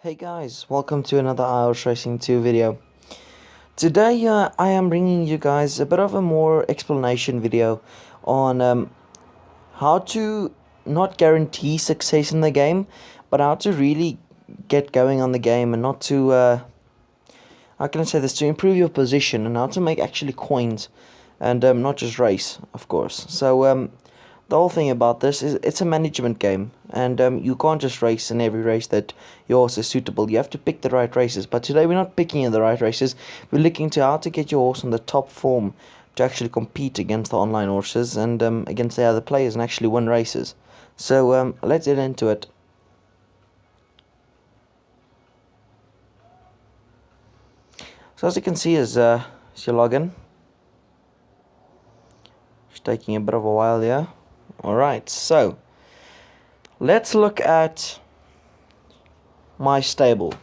Hey guys, welcome to another IHorse Racing 2 video. Today I am bringing you guys a bit of a more explanation video on how to not guarantee success in the game, but how to really get going on the game and not to, how can I say this, to improve your position and how to make actually coins and not just race, of course. So the whole thing about this is it's a management game, and you can't just race in every race that your horse is suitable. You have to pick the right races, but today we're not picking the right races. We're looking to how to get your horse on the top form to actually compete against the online horses and against the other players and actually win races. So let's get into it. So as you can see is your login. It's taking a bit of a while here. Alright, so let's look at my stable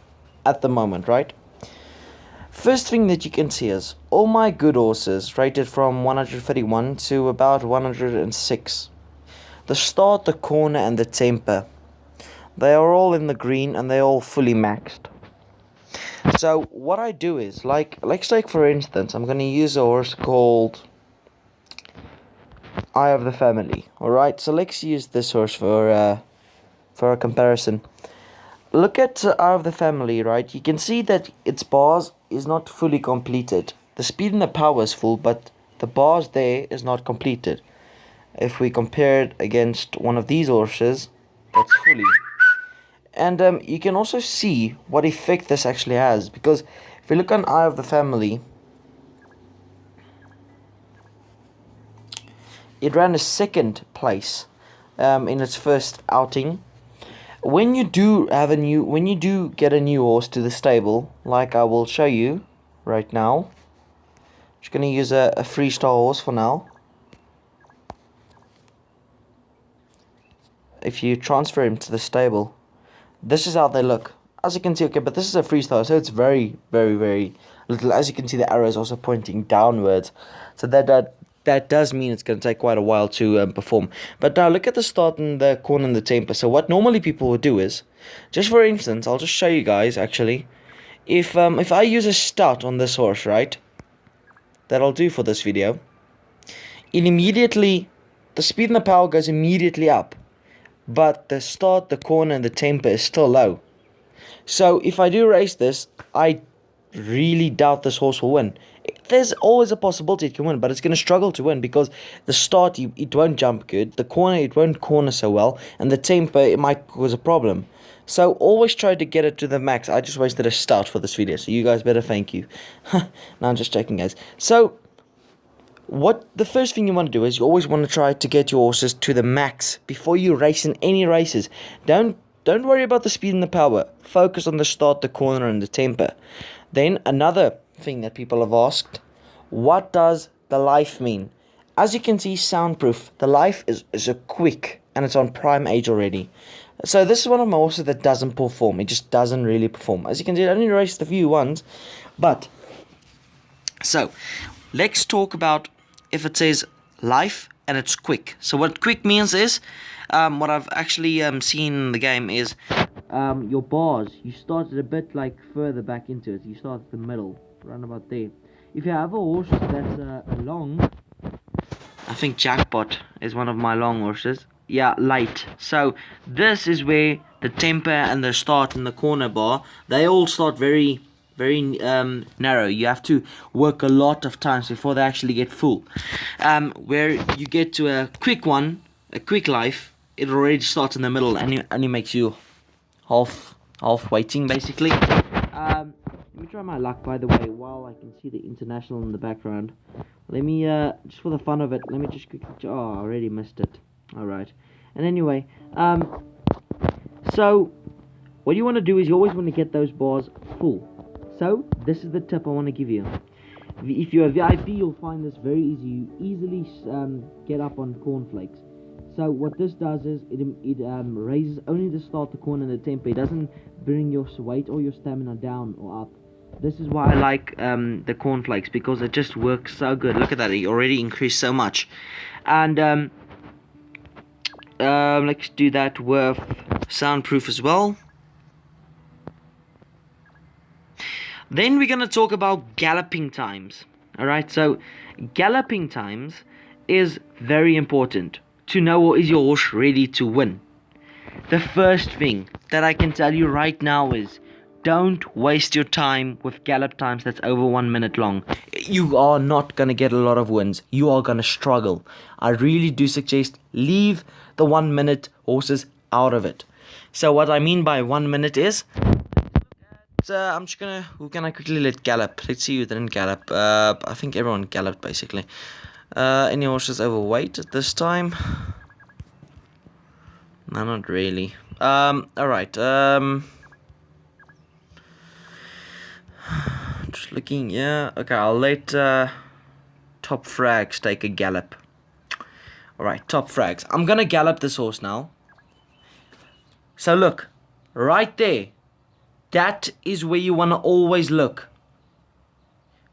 at the moment, right? First thing that you can see is all my good horses rated from 131 to about 106. The start, the corner and the temper, they are all in the green and they're all fully maxed. So what I do is, let's take for instance, I'm going to use a horse called Eye of the Family. Alright, so let's use this horse for a comparison. Look at Eye of the Family, right? You can see that its bars is not fully completed. The speed and the power is full, but the bars there is not completed. If we compare it against one of these horses, that's fully. And you can also see what effect this actually has, because if we look on Eye of the Family, it ran a second place in its first outing. When you do get a new horse to the stable, like I will show you right now, I'm just gonna use a freestyle horse for now. If you transfer him to the stable, this is how they look. As you can see, okay, but this is a freestyle, so it's very, very, very little. As you can see, the arrow is also pointing downwards, so that does mean it's going to take quite a while to perform. But now look at the start and the corner and the temper. So what normally people would do is, just for instance, I'll just show you guys actually. If I use a start on this horse, right, that I'll do for this video, immediately the speed and the power goes immediately up, but the start, the corner and the temper is still low. So if I do race this, I really doubt this horse will win. There's always a possibility it can win, but it's going to struggle to win because the start, it won't jump good, the corner, it won't corner so well, and the temper, it might cause a problem. So always try to get it to the max. I just wasted a start for this video, so you guys better thank you. No, I'm just joking, guys. So the first thing you want to do is you always want to try to get your horses to the max before you race in any races. Don't worry about the speed and the power. Focus on the start, the corner, and the temper. Then another thing that people have asked, what does the life mean? As you can see, soundproof. The life is a quick, and it's on prime age already. So this is one of my horses that doesn't perform. It just doesn't really perform. As you can see, I only raced a few ones. But, so, let's talk about if it says life and it's quick. So what quick means is, what I've actually seen in the game is your bars. You started a bit like further back into it. You start at the middle, around about there. If you have a horse that's long, I think Jackpot is one of my long horses. Yeah, light. So this is where the temper and the start and the corner bar, they all start very, very narrow. You have to work a lot of times before they actually get full. Where you get to a quick one, a quick life, it already starts in the middle and it only makes you half waiting basically. Let me try my luck, by the way, while I can see the international in the background. Let me just for the fun of it, let me just quickly, oh, I already missed it. Alright, and anyway, so what you want to do is you always want to get those bars full. So this is the tip I want to give you. If you're a VIP, you'll find this very easy. You easily get up on cornflakes. So what this does is it raises only the start, the corner, and the tempo. It doesn't bring your weight or your stamina down or up. This is why I like the cornflakes, because it just works so good. Look at that, it already increased so much. And let's do that with soundproof as well. Then we're going to talk about galloping times. Alright, so galloping times is very important to know, is your horse ready to win. The first thing that I can tell you right now is don't waste your time with gallop times that's over 1 minute long. You are not going to get a lot of wins. You are going to struggle. I really do suggest leave the 1 minute horses out of it. So what I mean by 1 minute is, I'm just gonna, who can I quickly let gallop? Let's see who didn't gallop. I think everyone galloped basically. Any horses overweight at this time? No, not really. Alright, just looking, yeah, okay, I'll let, Top Frags take a gallop. Alright, Top Frags. I'm gonna gallop this horse now. So look, right there. That is where you want to always look.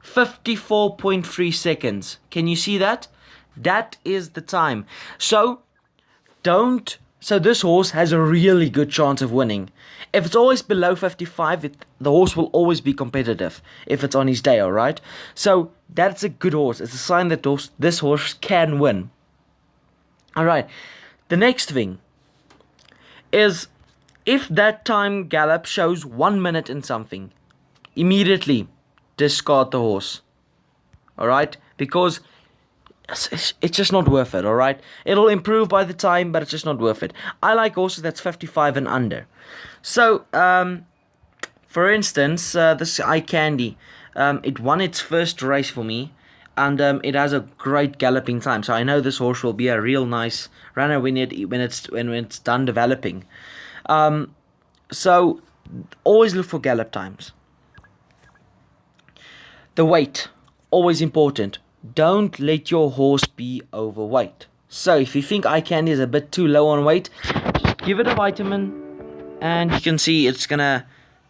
54.3 seconds. Can you see that? That is the time. So this horse has a really good chance of winning. If it's always below 55, the horse will always be competitive if it's on his day, alright? So that's a good horse. It's a sign that this horse can win. Alright, the next thing is, if that time gallop shows 1 minute and something, immediately discard the horse. Alright? Because it's just not worth it, alright? It'll improve by the time, but it's just not worth it. I like horses that's 55 and under. So, for instance, this Eye Candy, it won its first race for me, and it has a great galloping time. So I know this horse will be a real nice runner when it's done developing. So always look for gallop times. The weight, always important. Don't let your horse be overweight. So if you think Eye Candy is a bit too low on weight, just give it a vitamin, and you can see it's gonna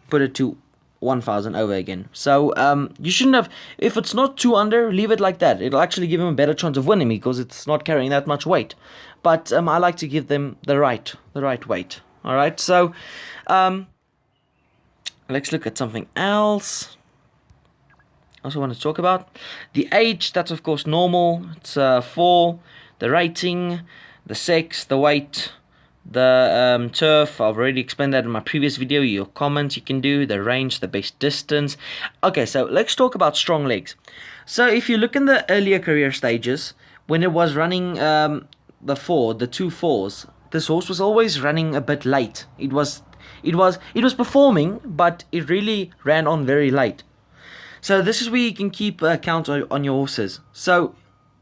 put it to 1,000 over again. So you shouldn't have, if it's not too under, leave it like that. It'll actually give him a better chance of winning because it's not carrying that much weight. But I like to give them the right weight. Alright, so let's look at something else. I also want to talk about the age. That's of course normal. It's 4. The rating, the sex, the weight, the turf. I've already explained that in my previous video. Your comments you can do, the range, the best distance. Okay, so let's talk about strong legs. So if you look in the earlier career stages, when it was running the 2 4s, this horse was always running a bit late. It was performing, but it really ran on very late. So this is where you can keep count on your horses. So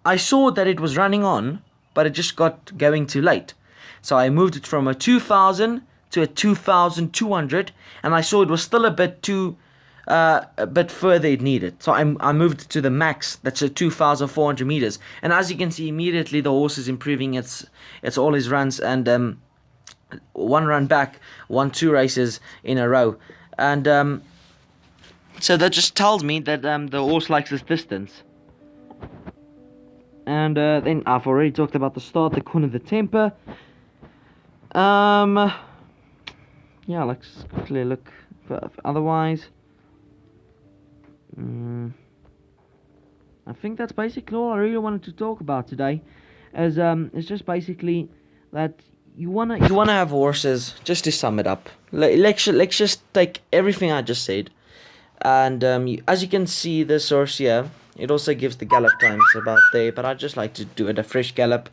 I saw that it was running on, but it just got going too late. So I moved it from a 2,000 to a 2,200, and I saw it was still a bit further it needed. So I moved it to the max. That's a 2,400 meters. And as you can see, immediately the horse is improving its all his runs, and 1 run back, 2 races in a row, and so that just tells me that the horse likes this distance. And then I've already talked about the start, the corner, the temper. Yeah, let's quickly look for otherwise. I think that's basically all I really wanted to talk about today. As it's just basically that you wanna have horses. Just to sum it up, let's just take everything I just said, and as you can see, this horse here, it also gives the gallop times about there. But I just like to do it a fresh gallop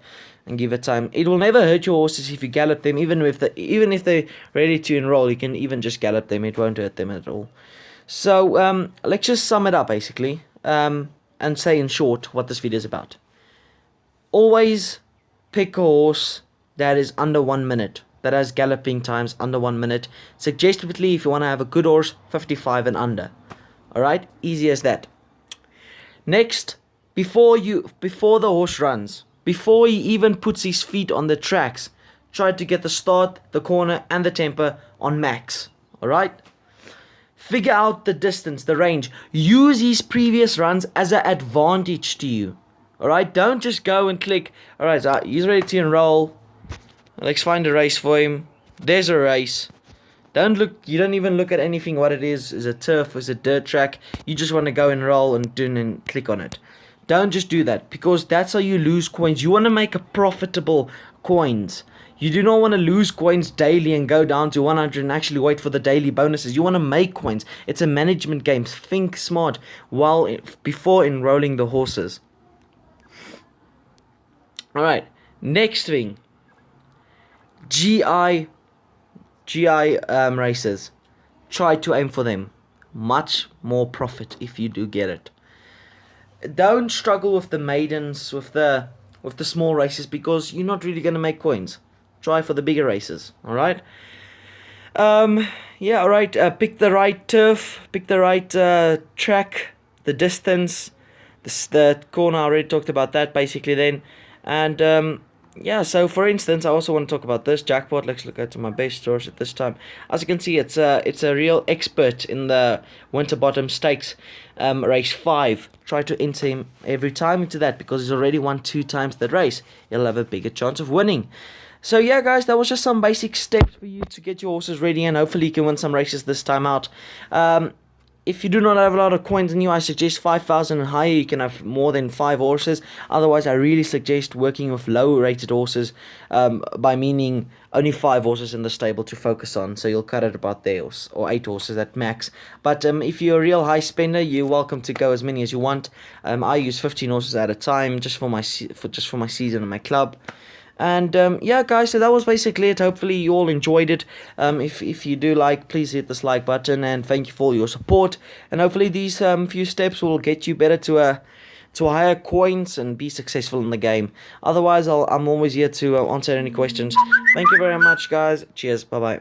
and give it time. It will never hurt your horses if you gallop them, even if they're ready to enroll. You can even just gallop them; it won't hurt them at all. So let's just sum it up basically, and say in short what this video is about. Always pick a horse that is under 1 minute, that has galloping times under 1 minute. Suggestively, if you want to have a good horse, 55 and under. Alright, easy as that. Next, before the horse runs, before he even puts his feet on the tracks, try to get the start, the corner, and the temper on max. Alright? Figure out the distance, the range. Use his previous runs as an advantage to you. Alright? Don't just go and click, alright, so he's ready to enroll. Let's find a race for him. There's a race. You don't even look at anything what it is it turf, is it dirt track. You just want to go and roll and click on it. Don't just do that, because that's how you lose coins. You want to make a profitable coins. You do not want to lose coins daily and go down to 100 and actually wait for the daily bonuses. You want to make coins. It's a management game. Think smart before enrolling the horses. Alright, next thing. GI races. Try to aim for them. Much more profit if you do get it. Don't struggle with the maidens, with the small races, because you're not really going to make coins. Try for the bigger races, alright? Yeah, alright, pick the right turf, pick the right track, the distance, the corner. I already talked about that basically then. And yeah, so for instance, I also want to talk about this jackpot. Let's look at my base stores at this time. As you can see, it's a real expert in the Winterbottom Stakes race 5. Try to enter him every time into that, because he's already won 2 times that race. He'll have a bigger chance of winning. So yeah, guys, that was just some basic steps for you to get your horses ready, and hopefully you can win some races this time out. If you do not have a lot of coins in you, I suggest 5,000 and higher. You can have more than 5 horses. Otherwise, I really suggest working with low-rated horses, by meaning only 5 horses in the stable to focus on. So you'll cut it about there, or 8 horses at max. But if you're a real high spender, you're welcome to go as many as you want. I use 15 horses at a time just for my season and my club. And yeah, guys, so that was basically it. Hopefully you all enjoyed it. If you do like, please hit this like button, and thank you for all your support. And hopefully these few steps will get you better to higher coins and be successful in the game. Otherwise, I'm always here to answer any questions. Thank you very much, guys. Cheers. Bye bye.